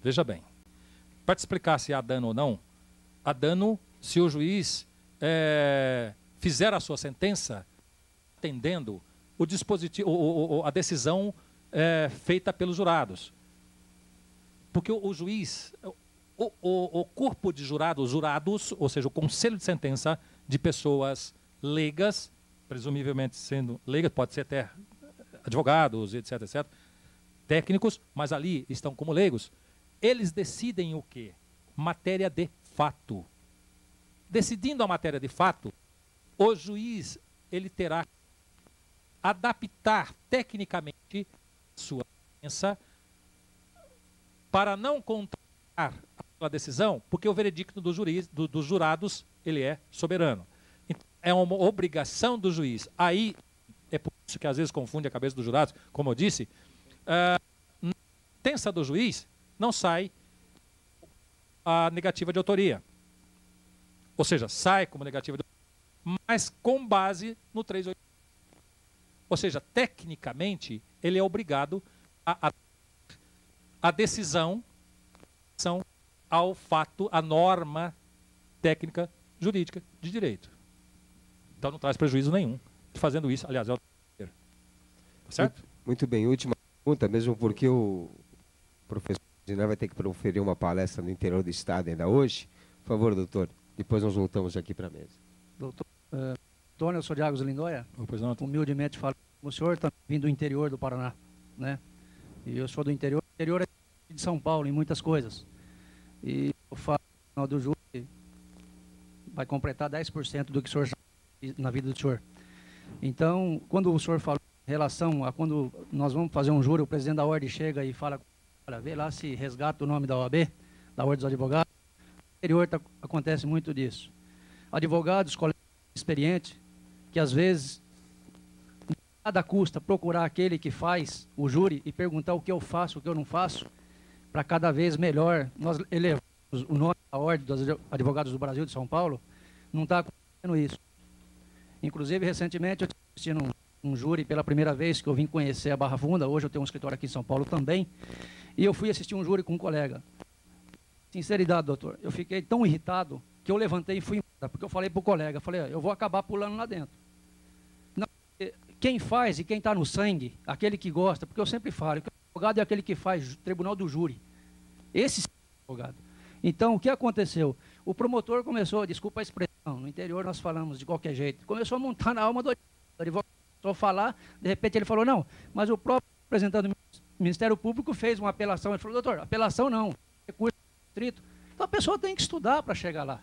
veja bem. Para te explicar se há dano ou não, há dano se o juiz fizer a sua sentença atendendo o dispositivo, a decisão feita pelos jurados. Porque o juiz, o corpo de jurados, ou seja, o conselho de sentença de pessoas leigas, presumivelmente sendo leigas, pode ser até advogados, etc, etc, técnicos, mas ali estão como leigos, eles decidem o quê? Matéria de fato. Decidindo a matéria de fato, o juiz ele terá que adaptar tecnicamente sua sentença para não contrariar a decisão, porque o veredicto dos jurados ele é soberano. Então, é uma obrigação do juiz. Aí, é por isso que às vezes confunde a cabeça dos jurados, como eu disse, na sentença do juiz não sai a negativa de autoria. Ou seja, sai como negativa de autoria, mas com base no 380. Ou seja, tecnicamente, ele é obrigado a decisão ao fato, à norma técnica jurídica de direito. Então não traz prejuízo nenhum. Fazendo isso, aliás, é o terceiro. Tá certo? Muito bem. Última pergunta, mesmo porque o professor Ginés vai ter que proferir uma palestra no interior do estado ainda hoje. Por favor, doutor. Depois nós voltamos aqui para a mesa. Doutor Antônio, eu sou de Águas Lindóia. Pois não. Humildemente falo. O senhor está vindo do interior do Paraná, né? E eu sou do interior. O interior é de São Paulo em muitas coisas. E eu falo no final do júri, vai completar 10% do que o senhor já fez na vida do senhor. Então, quando o senhor falou em relação a quando nós vamos fazer um júri, o presidente da ordem chega e fala, olha, vê lá se resgata o nome da OAB, da Ordem dos Advogados. No interior acontece muito disso. Advogados, colegas experientes, que às vezes, nada custa procurar aquele que faz o júri e perguntar o que eu faço, o que eu não faço, para cada vez melhor nós elevamos o nome da Ordem dos Advogados do Brasil de São Paulo. Não está acontecendo isso. Inclusive, recentemente, eu estive assistindo um júri pela primeira vez que eu vim conhecer a Barra Funda. Hoje eu tenho um escritório aqui em São Paulo também. E eu fui assistir um júri com um colega. Sinceridade, doutor, eu fiquei tão irritado que eu levantei e fui embora, porque eu falei para o colega, falei, eu vou acabar pulando lá dentro. Não, quem faz e quem está no sangue, aquele que gosta, porque eu sempre falo, que o advogado é aquele que faz tribunal do júri. Esse é o advogado. Então, o que aconteceu? O promotor começou, desculpa a expressão, no interior nós falamos de qualquer jeito, começou a montar na alma do advogado, começou a falar, de repente ele falou, não, mas o próprio representante do Ministério Público fez uma apelação. Ele falou, doutor, apelação não, recurso restrito. Então a pessoa tem que estudar para chegar lá.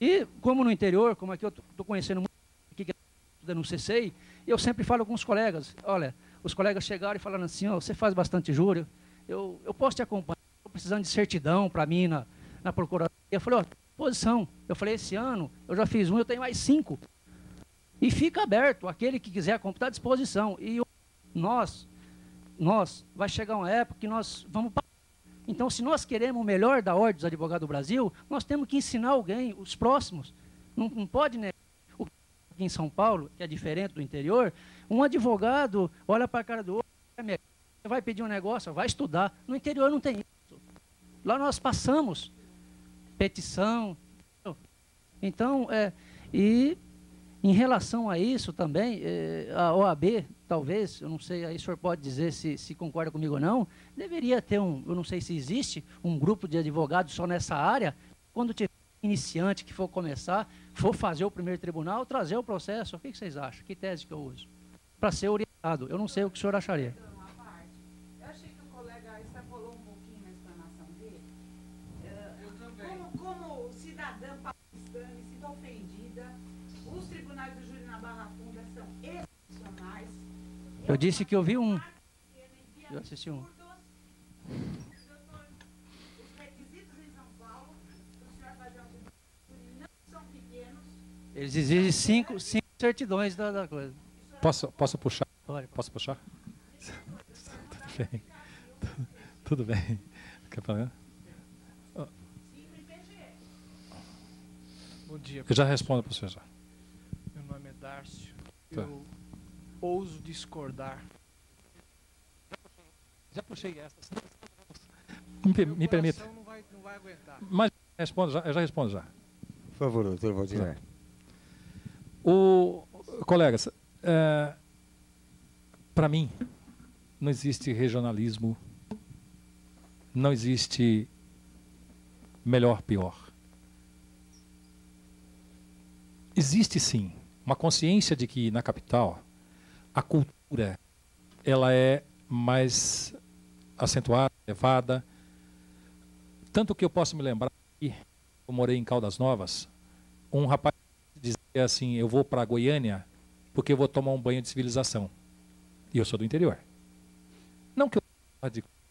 E como no interior, como aqui eu estou conhecendo muito, aqui que estuda no CCI, eu sempre falo com os colegas, olha, os colegas chegaram e falaram assim, ó, você faz bastante júri, eu posso te acompanhar, estou precisando de certidão para mim na procuradoria. Eu falei, ó, posição. Eu falei, esse ano eu já fiz um, eu tenho mais 5. E fica aberto, aquele que quiser comprar à disposição. E nós, vai chegar uma época que nós vamos... Então, se nós queremos o melhor da Ordem dos Advogados do Brasil, nós temos que ensinar alguém, os próximos. Não pode, né? Aqui em São Paulo, que é diferente do interior, um advogado olha para a cara do outro, você vai pedir um negócio, vai estudar. No interior não tem isso. Lá nós passamos petição. Então, e em relação a isso também, a OAB, talvez, eu não sei, aí o senhor pode dizer se concorda comigo ou não, deveria ter eu não sei se existe, um grupo de advogados só nessa área, quando tiver iniciante que for começar, for fazer o primeiro tribunal, trazer o processo. O que vocês acham? Que tese que eu uso? Para ser orientado. Eu não sei o que o senhor acharia. Eu achei que o colega extrapolou um pouquinho na explanação dele. Como cidadã paulistana e se ofendida, os tribunais do júri na Barra Funda são excepcionais. Eu disse que eu vi um. Eu assisti um. Os requisitos em São Paulo, o senhor fazer um júri não são pequenos. Eles exigem 5 certidões da coisa. Posso puxar? Pode. Posso puxar? Tudo bem. Tudo bem. Quer falar? Bom dia. Eu já respondo para você já. Meu nome é Dárcio. Tá. Eu ouso discordar. Já puxei essa. Me permita. Não vai aguentar. Mas eu já respondo já. Por favor, doutor Valdir. Colegas, para mim, não existe regionalismo, não existe melhor, pior. Existe sim uma consciência de que na capital a cultura ela é mais acentuada, elevada. Tanto que eu posso me lembrar que eu morei em Caldas Novas, um rapaz dizia assim, eu vou para Goiânia porque eu vou tomar um banho de civilização. E eu sou do interior. Não que eu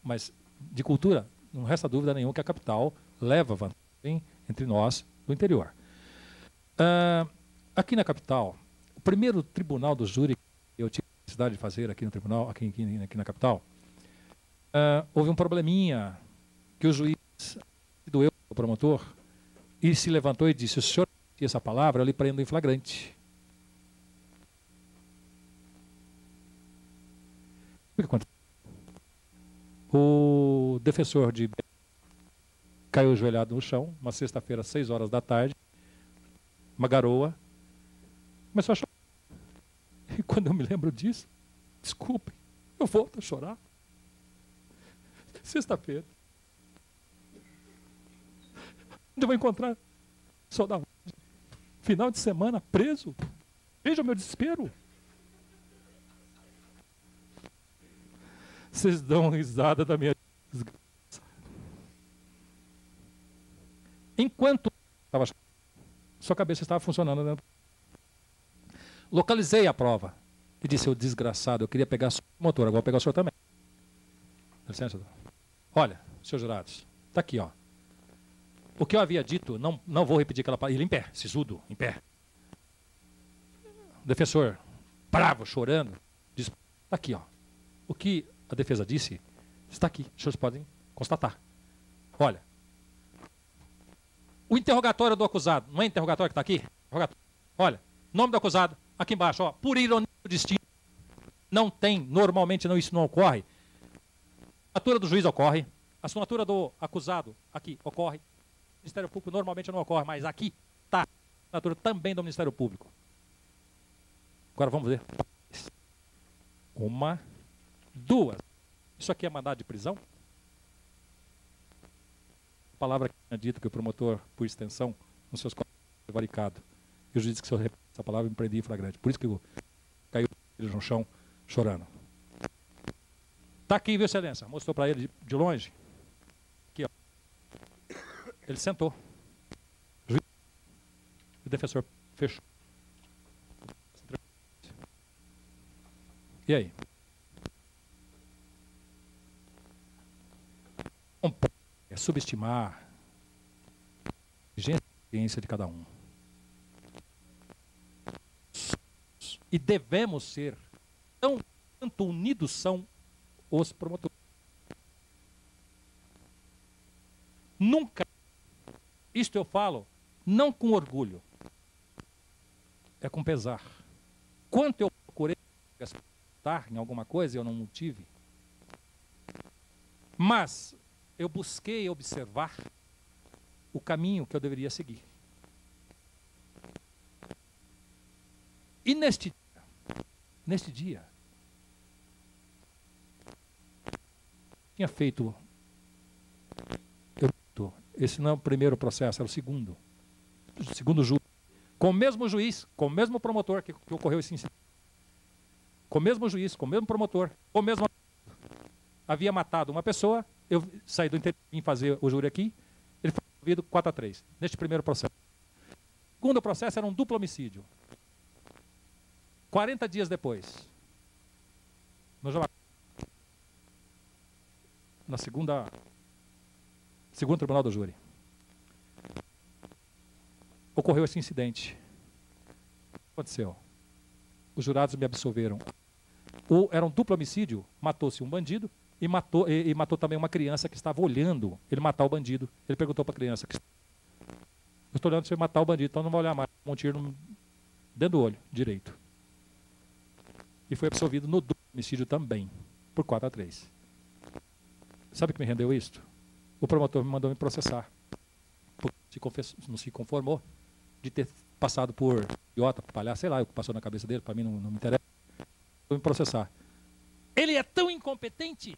mas de cultura, não resta dúvida nenhuma que a capital leva vantagem entre nós do interior. Aqui na capital, o primeiro tribunal do júri que eu tive a necessidade de fazer aqui no tribunal, aqui na capital, houve um probleminha que o juiz doeu o promotor e se levantou e disse, o senhor tinha essa palavra, eu lhe prendo em flagrante. O que aconteceu? O defensor de caiu ajoelhado no chão, uma sexta-feira, às 6 horas da tarde, uma garoa, começou a chorar. E quando eu me lembro disso, desculpem, eu volto a chorar. Sexta-feira. Onde eu vou encontrar soldado? Final de semana, preso. Veja o meu desespero. Vocês dão risada da minha desgraça. Enquanto estava sua cabeça estava funcionando dentro. Localizei a prova e disse, o desgraçado, eu queria pegar o motor, agora vou pegar o senhor também. Dá licença, doutor. Olha, senhor jurados, está aqui, ó. O que eu havia dito, não vou repetir aquela palavra. Ele em pé, sisudo, em pé. O defensor, bravo, chorando, diz, está aqui, ó. O que a defesa disse está aqui, os senhores podem constatar. Olha, o interrogatório do acusado, não é interrogatório que está aqui? Olha, nome do acusado, aqui embaixo, ó, por ironia do destino. Não tem, normalmente não, isso não ocorre. A assinatura do juiz ocorre, a assinatura do acusado aqui ocorre. O Ministério Público normalmente não ocorre, mas aqui está a assinatura também do Ministério Público. Agora vamos ver. Uma, duas. Isso aqui é mandado de prisão? A palavra que tinha dito que o promotor, por extensão, nos seus códigos prevaricado. E o juiz disse que se eu repetir essa palavra, me prendi em flagrante. Por isso que eu caiu no chão chorando. Está aqui, viu, excelência? Mostrou para ele de longe. Aqui, ó. Ele sentou. O defensor fechou. E aí? Não pode subestimar a experiência de cada um. E devemos ser tão quanto unidos são os promotores. Nunca, isto eu falo, não com orgulho, é com pesar. Quanto eu procurei gastar em alguma coisa, eu não tive. Mas eu busquei observar o caminho que eu deveria seguir. E neste dia, tinha feito, esse não é o primeiro processo, era o segundo júri, com o mesmo juiz, com o mesmo promotor que ocorreu esse incidente, com o mesmo juiz, com o mesmo promotor, com o mesmo havia matado uma pessoa, eu saí do interior, vim fazer o júri aqui, ele foi resolvido 4-3, neste primeiro processo. O segundo processo era um duplo homicídio. 40 dias depois, na segundo tribunal do júri, ocorreu esse incidente. O que aconteceu? Os jurados me absolveram. Era um duplo homicídio, matou-se um bandido e matou também uma criança que estava olhando ele matar o bandido. Ele perguntou para a criança, eu estou olhando você matar o bandido, então não vou olhar mais, um tiro dentro do olho direito. E foi absolvido no duplo homicídio também, por 4-3. Sabe o que me rendeu isto? o promotor me mandou me processar. Porque não se conformou de ter passado por idiota, por palhaço, sei lá, o que passou na cabeça dele, para mim não me interessa. Vou me processar. Ele é tão incompetente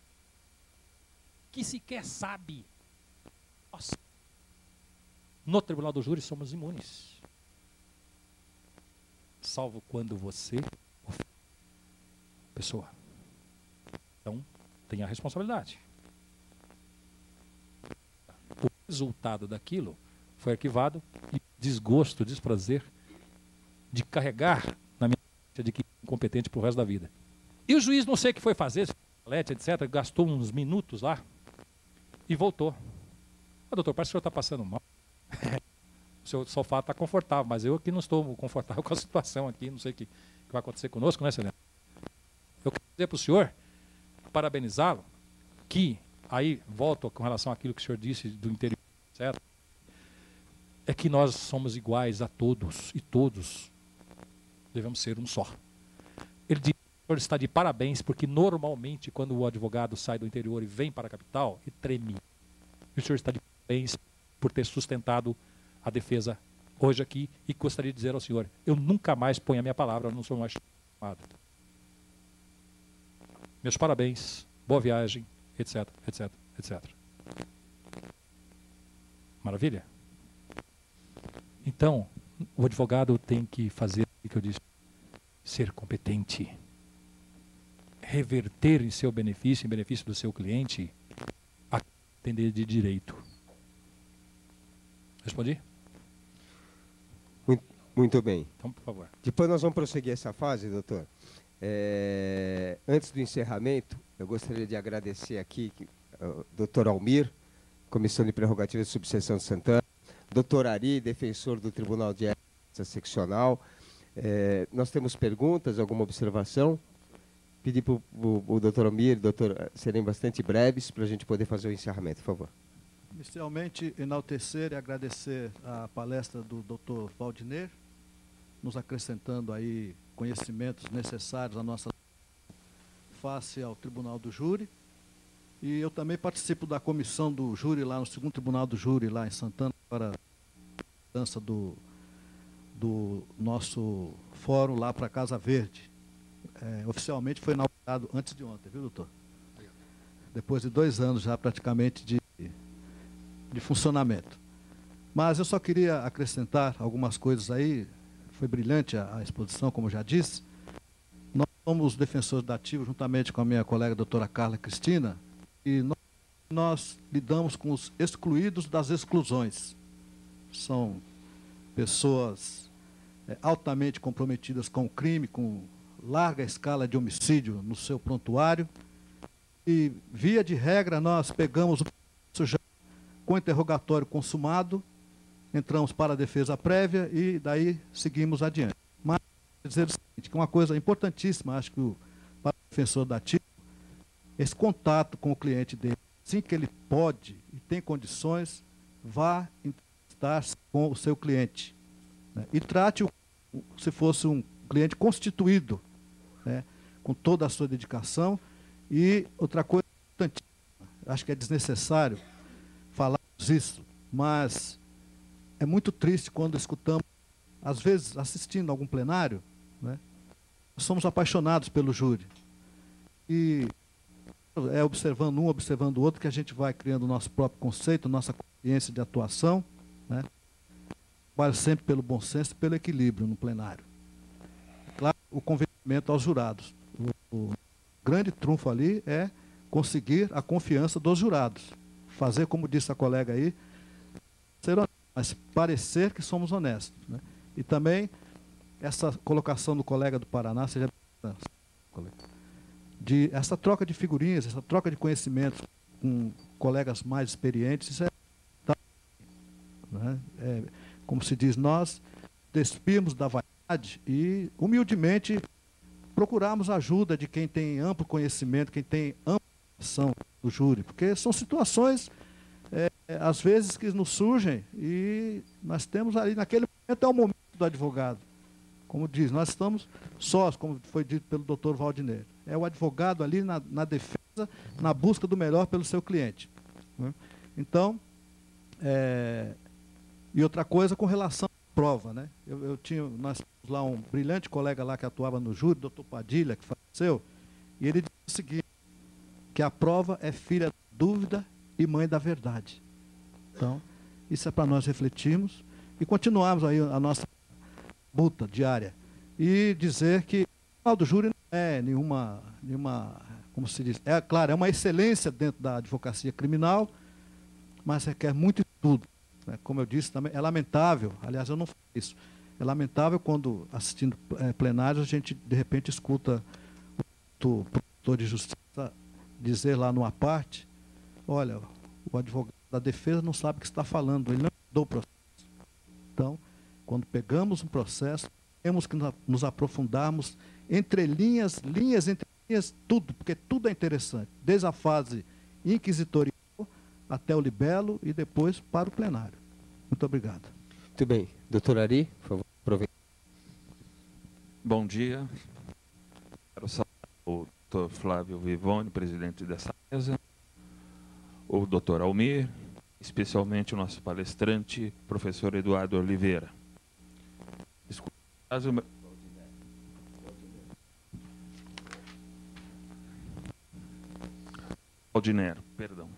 que sequer sabe. Nossa. No Tribunal do Júri somos imunes. Salvo quando você ofende a pessoa. Então, tem a responsabilidade. O resultado daquilo foi arquivado e desgosto, desprazer de carregar na minha mente de que é incompetente pro resto da vida. E o juiz não sei o que foi fazer, etc., gastou uns minutos lá e voltou. Doutor, parece que o senhor está passando mal. O seu sofá está confortável, mas eu aqui não estou confortável com a situação aqui, não sei o que vai acontecer conosco, né, excelência? Eu quero dizer para o senhor, parabenizá-lo, que, aí volto com relação àquilo que o senhor disse do interior, certo? É que nós somos iguais a todos, e todos devemos ser um só. Ele diz, o senhor está de parabéns, porque normalmente quando o advogado sai do interior e vem para a capital, ele treme. E o senhor está de parabéns por ter sustentado a defesa hoje aqui, e gostaria de dizer ao senhor, eu nunca mais ponho a minha palavra, eu não sou mais chamado. Meus parabéns, boa viagem, etc, etc, etc. Maravilha? Então, o advogado tem que fazer o que eu disse, ser competente, reverter em seu benefício, em benefício do seu cliente, a atender de direito. Respondi? Muito bem. Então, por favor. Depois nós vamos prosseguir essa fase, doutor. Antes do encerramento, eu gostaria de agradecer aqui ao doutor Almir, Comissão de Prerrogativas de Subseção de Santana, doutor Ari, defensor do Tribunal de Ética Seccional. Nós temos perguntas, alguma observação? Pedir para o doutor Almir, doutor, serem bastante breves para a gente poder fazer o encerramento, por favor. Inicialmente, enaltecer e agradecer a palestra do Dr. Valdiner, nos acrescentando aí conhecimentos necessários à nossa face ao Tribunal do Júri. E eu também participo da comissão do júri lá no 2º Tribunal do Júri, lá em Santana, para a mudança do nosso fórum lá para a Casa Verde. Oficialmente foi inaugurado antes de ontem, viu, doutor? Depois de 2 anos já praticamente de funcionamento. Mas eu só queria acrescentar algumas coisas aí. Foi brilhante a exposição, como já disse. Nós somos defensores da ativa, juntamente com a minha colega doutora Carla Cristina, e nós lidamos com os excluídos das exclusões. São pessoas altamente comprometidas com o crime, com larga escala de homicídio no seu prontuário, e, via de regra, nós pegamos o processo já com interrogatório consumado, entramos para a defesa prévia e daí seguimos adiante. Mas, dizer o seguinte, que uma coisa importantíssima, acho que para o defensor da ativa, esse contato com o cliente dele, assim que ele pode e tem condições, vá estar com o seu cliente, né? E trate-o se fosse um cliente constituído, né? Com toda a sua dedicação. E outra coisa importantíssima, acho que é desnecessário falar isso, mas é muito triste quando escutamos, às vezes assistindo a algum plenário, né? Somos apaixonados pelo júri. E observando um, observando o outro, que a gente vai criando o nosso próprio conceito, nossa consciência de atuação, né? Trabalho sempre pelo bom senso e pelo equilíbrio no plenário. Claro, o convencimento aos jurados. O grande trunfo ali é conseguir a confiança dos jurados. Fazer, como disse a colega aí, ser honesto, mas parecer que somos honestos, né? E também essa colocação do colega do Paraná, seja de essa troca de figurinhas, essa troca de conhecimentos com colegas mais experientes, isso né? Como se diz, nós despimos da vaidade e humildemente procurarmos a ajuda de quem tem amplo conhecimento, quem tem ampla ação do júri, porque são situações, às vezes, que nos surgem e nós temos ali, naquele momento, é o momento do advogado. Como diz, nós estamos sós, como foi dito pelo doutor Valdiner. É o advogado ali na defesa, na busca do melhor pelo seu cliente, né? Então, e outra coisa com relação à prova, né? Nós tínhamos lá um brilhante colega lá que atuava no júri, doutor Padilha, que faleceu, e ele disse o seguinte, que a prova é filha da dúvida e mãe da verdade. Então, isso é para nós refletirmos e continuarmos aí a nossa luta diária. E dizer que o tribunal do júri não é nenhuma, como se diz, claro, é uma excelência dentro da advocacia criminal, mas requer muito estudo. Né? Como eu disse também, é lamentável, aliás, eu não faço isso, é lamentável quando, assistindo plenários, a gente, de repente, escuta o promotor de justiça dizer lá numa parte, olha, o advogado da defesa não sabe o que está falando, ele não estudou o processo. Então, quando pegamos um processo, temos que nos aprofundarmos entre linhas, entre linhas, tudo, porque tudo é interessante, desde a fase inquisitorial até o libelo e depois para o plenário. Muito obrigado. Muito bem. Doutor Ari, por favor, aproveite. Bom dia. Quero saudar o doutor Flávio Vivone, presidente dessa mesa, o doutor Almir, especialmente o nosso palestrante, professor Eduardo Oliveira. Desculpa, Aldinero, perdão.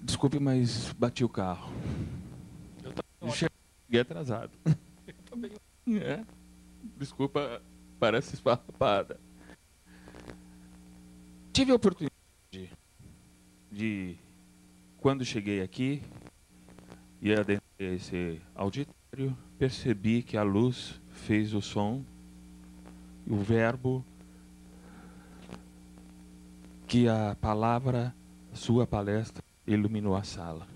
Desculpe, mas bati o carro. Cheguei atrasado. Desculpa, parece esfarrapada. Tive a oportunidade de, quando cheguei aqui e adentrei esse auditório, percebi que a luz fez o som, o verbo, que a palavra, sua palestra, iluminou a sala.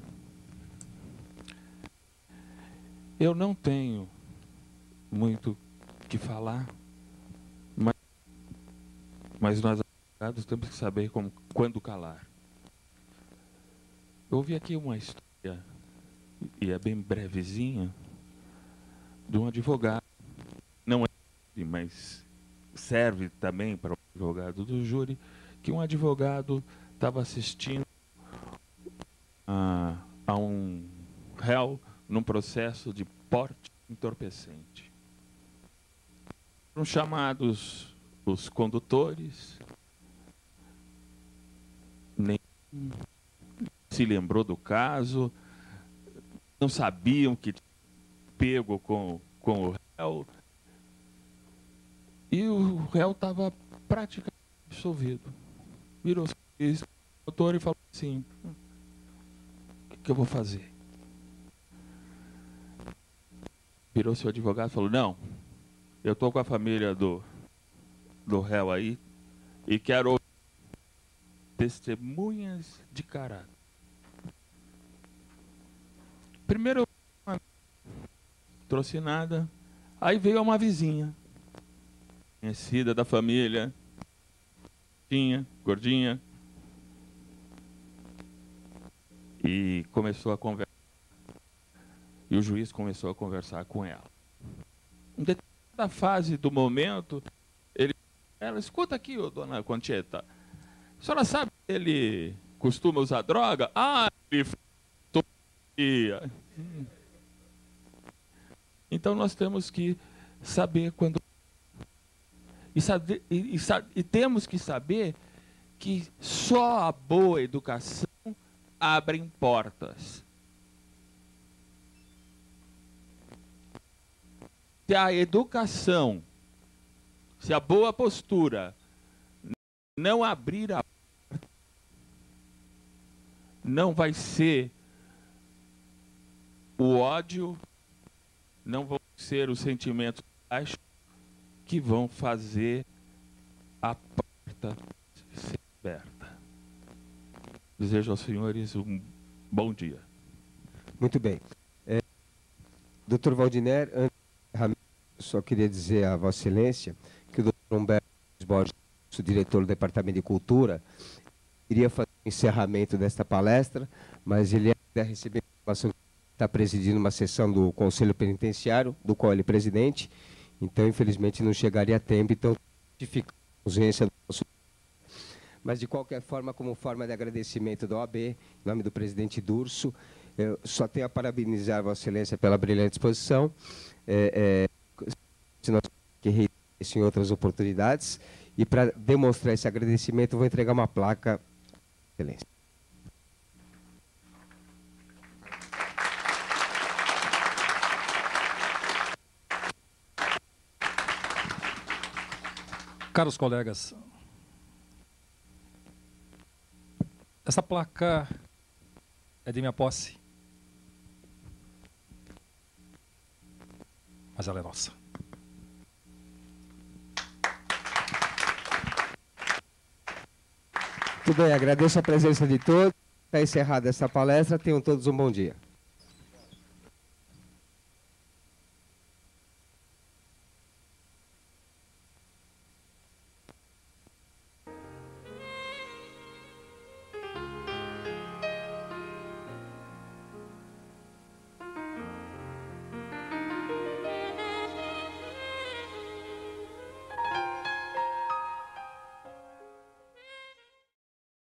Eu não tenho muito o que falar, mas nós advogados temos que saber quando calar. Eu ouvi aqui uma história, e é bem brevezinha, de um advogado, não é, mas serve também para o advogado do júri, que um advogado estava assistindo a um réu num processo de porte entorpecente. Foram chamados os condutores, nem se lembrou do caso, não sabiam que tinha pego com o réu, e o réu estava praticamente absolvido. Virou o doutor e falou assim, o que eu vou fazer? Virou seu advogado e falou, não, eu estou com a família do réu aí e quero ouvir testemunhas de caráter. Primeiro eu não trouxe nada, aí veio uma vizinha, conhecida da família, gordinha, e começou a conversar. E o juiz começou a conversar com ela. Em determinada fase do momento, ela, escuta aqui, ô, dona Concheta, a senhora sabe que ele costuma usar droga? Ah, ele todo dia. Então nós temos que saber quando... E temos que saber que só a boa educação abre portas. Se a educação, se a boa postura não abrir a porta, não vai ser o ódio, não vão ser os sentimentos baixos que vão fazer a porta ser aberta. Desejo aos senhores um bom dia. Muito bem. Dr. Valdiner, só queria dizer a Vossa Excelência que o Dr. Humberto Borges, o diretor do Departamento de Cultura, iria fazer o encerramento desta palestra, mas ele ainda recebeu informação que está presidindo uma sessão do Conselho Penitenciário, do qual ele é presidente, então, infelizmente, não chegaria a tempo, então, fica a ausência do nosso... mas de qualquer forma, como forma de agradecimento da OAB, em nome do presidente Durso, eu só tenho a parabenizar Vossa Excelência pela brilhante exposição. Se nós que reiterar isso em outras oportunidades, e para demonstrar esse agradecimento, eu vou entregar uma placa. Excelência. Caros colegas, essa placa é de minha posse, mas ela é nossa. Tudo bem, agradeço a presença de todos. Está encerrada essa palestra. Tenham todos um bom dia.